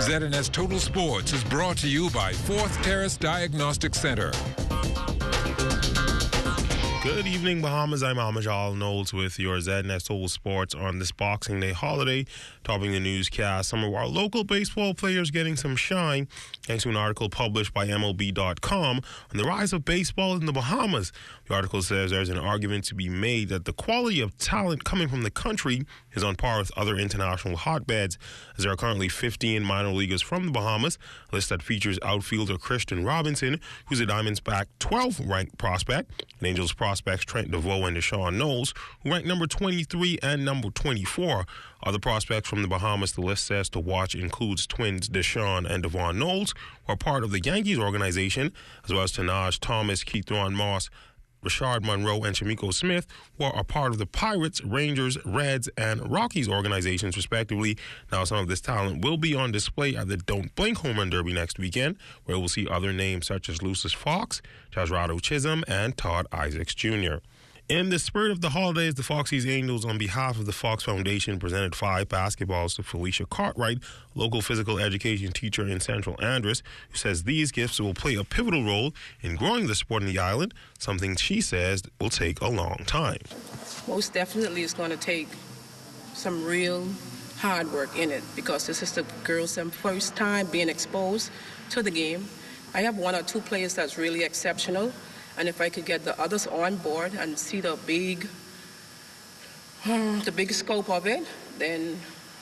ZNS Total Sports is brought to you by Fourth Terrace Diagnostic Center. Good evening, Bahamas. I'm Amajal Knowles with your ZNS Total Sports on this Boxing Day holiday. Topping the newscast, some of our local baseball players getting some shine thanks to an article published by MLB.com on the rise of baseball in the Bahamas. The article says there's an argument to be made that the quality of talent coming from the country is on par with other international hotbeds, as there are currently 15 minor leaguers from the Bahamas, a list that features outfielder Christian Robinson, who's a Diamondbacks 12th ranked prospect, and Angels prospects Trent DeVoe and Deshaun Knowles, who rank number 23 and number 24. Other prospects from the Bahamas the list says to watch includes twins Deshaun and Devon Knowles, who are part of the Yankees organization, as well as Tanaj Thomas, Keithron Moss, Rashard Monroe, and Shamiko Smith, who are part of the Pirates, Rangers, Reds, and Rockies organizations, respectively. Now, some of this talent will be on display at the Don't Blink Home Run Derby next weekend, where we'll see other names such as Lucius Fox, Jasrado Chisholm, and Todd Isaacs Jr. In the spirit of the holidays, the Foxy's Angels, on behalf of the Fox Foundation, presented 5 basketballs to Felicia Cartwright, a local physical education teacher in Central Andros, who says these gifts will play a pivotal role in growing the sport in the island, something she says will take a long time. Most definitely it's going to take some real hard work in it, because this is the girls' first time being exposed to the game. I have 1 or 2 players that's really exceptional. And if I could get the others on board and see the big scope of it, then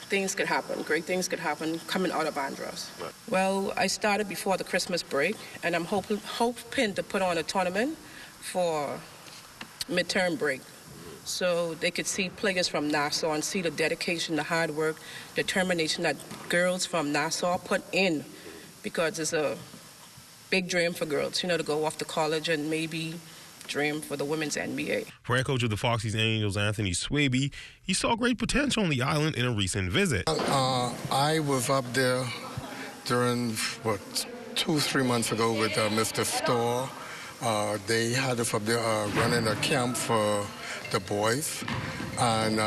things could happen. Great things could happen coming out of Andros. Right. Well, I started before the Christmas break, and I'm hoping to put on a tournament for midterm break, so they could see players from Nassau and see the dedication, the hard work, determination that girls from Nassau put in, because it's a big dream for girls, to go off to college and maybe dream for the women's NBA. For head coach of the Foxy's Angels, Anthony Swaby, he saw great potential on the island in a recent visit. I was up there during, 2-3 months ago with Mr. Storr. They had us up there running a camp for the boys. And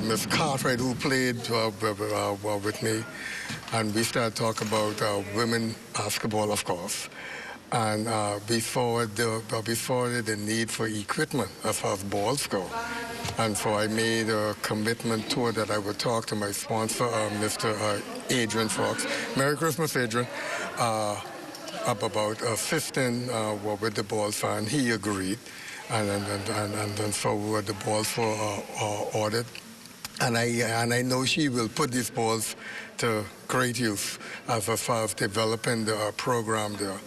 Miss Cartwright, who played with me, and we started talking about women basketball, of course, and before the need for equipment as far as balls go. And so I made a commitment to it that I would talk to my sponsor, Mr. Adrian Fox. Merry Christmas, Adrian. About 15 with the balls, and he agreed. And so the balls were ordered. And I know she will put these balls to great use as far as developing the program there.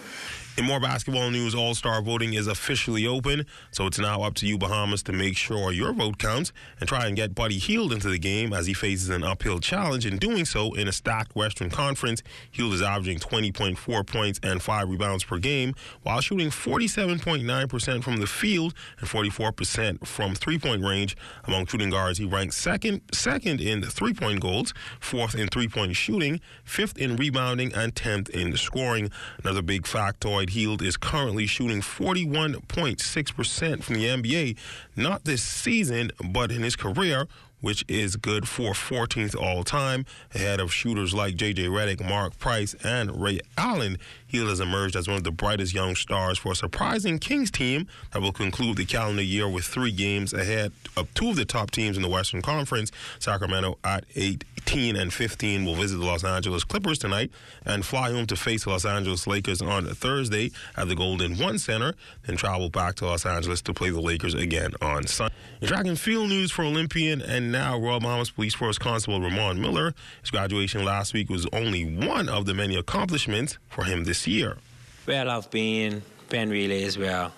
In more basketball news, All-Star voting is officially open, so it's now up to you, Bahamas, to make sure your vote counts and try and get Buddy Hield into the game as he faces an uphill challenge in doing so in a stacked Western Conference. Hield is averaging 20.4 points and 5 rebounds per game, while shooting 47.9% from the field and 44% from three-point range. Among shooting guards, he ranks second in three-point goals, 4th in three-point shooting, 5th in rebounding, and 10th in scoring. Another big factoid, Hield is currently shooting 41.6% from the NBA, not this season, but in his career, which is good for 14th all-time, ahead of shooters like J.J. Redick, Mark Price, and Ray Allen. Hield has emerged as one of the brightest young stars for a surprising Kings team that will conclude the calendar year with 3 games ahead of 2 of the top teams in the Western Conference. Sacramento at 18 and 15 will visit the Los Angeles Clippers tonight and fly home to face the Los Angeles Lakers on Thursday at the Golden One Center, then travel back to Los Angeles to play the Lakers again on Sunday. In track and field news for Olympian and now Royal Bahamas Police Force Constable Ramon Miller, his graduation last week was only one of the many accomplishments for him this year. Well, I've been pen relays where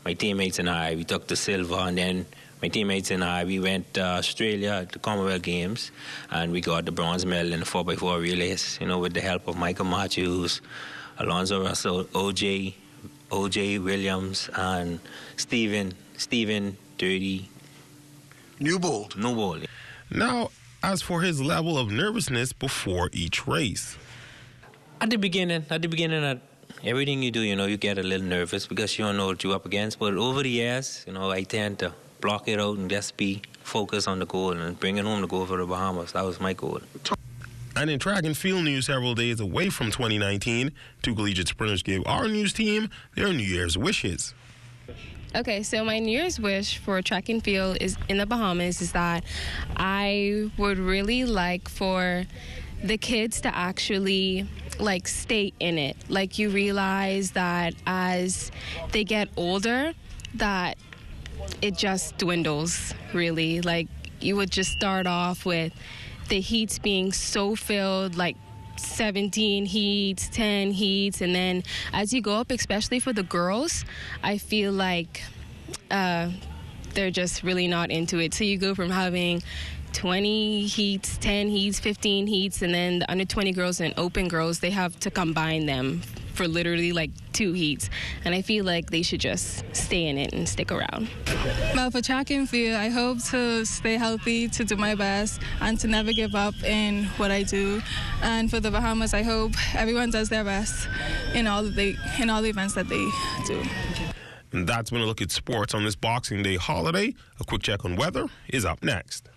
my teammates and I, we took the silver, and then my teammates and I, we went to Australia at the Commonwealth Games, and we got the bronze medal in the 4x4 relays, with the help of Michael Matthews, Alonzo Russell, O.J. Williams, and Stephen Dirty Newbold. Now, as for his level of nervousness before each race. At the beginning of everything you do, you get a little nervous because you don't know what you're up against. But over the years, I tend to block it out and just be focused on the goal and bringing home the goal for the Bahamas. That was my goal. And in track and field news, several days away from 2019, two collegiate sprinters gave our news team their New Year's wishes. Okay, so my New Year's wish for track and field is in the Bahamas is that I would really like for the kids to actually stay in it. Like, you realize that as they get older that it just dwindles, really. Like, you would just start off with the heats being so filled, 17 heats, 10 heats, and then as you go up, especially for the girls, I feel like they're just really not into it. So you go from having 20 heats, 10 heats, 15 heats, and then the under 20 girls and open girls, they have to combine them for literally 2 heats. And I feel like they should just stay in it and stick around. Well, for track and field, I hope to stay healthy, to do my best, and to never give up in what I do. And for the Bahamas, I hope everyone does their best in all the events that they do. And that's been a look at sports on this Boxing Day holiday. A quick check on weather is up next.